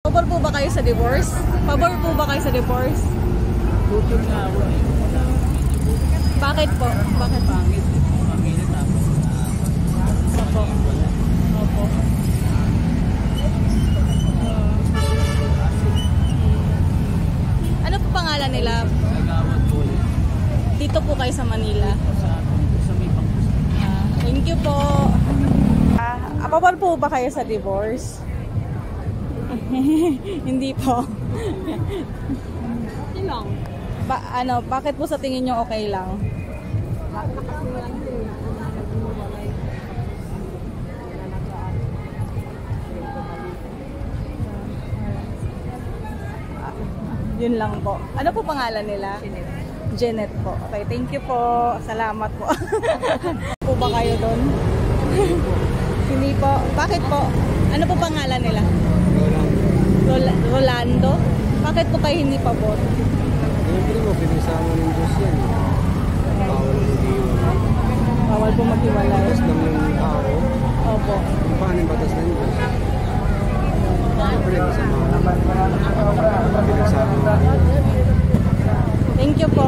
Pabor po ba kayo sa divorce? Pabor po ba kayo sa divorce? Tutol nga ako eh. Bakit po? Bakit? Pangit. Pangit tapos Opo. Opo. Ano po pangalan nila? nagawad ko ulit. Dito po kayo sa Manila. Sa may pangkusa. Thank you po. Pabor po ba kayo sa divorce? Hindi po. Okay lang. Bakit po sa tingin nyo okay lang? Yun lang po. Ano po pangalan nila? Janet po. Okay, thank you po. Salamat po. Po ba kayo doon? Hindi po. Bakit po? Ano po pangalan nila? Rolando. Bakit po kayo hindi pabor? Siyempre mo, pinasama ng Diyos yan. Bawal mag-iwalay. Bawal po maghiwalay. Batas lang ng tao. Opo. Paano yung batas ng Diyos? Siyempre, kasama. Pinasama. Thank you po.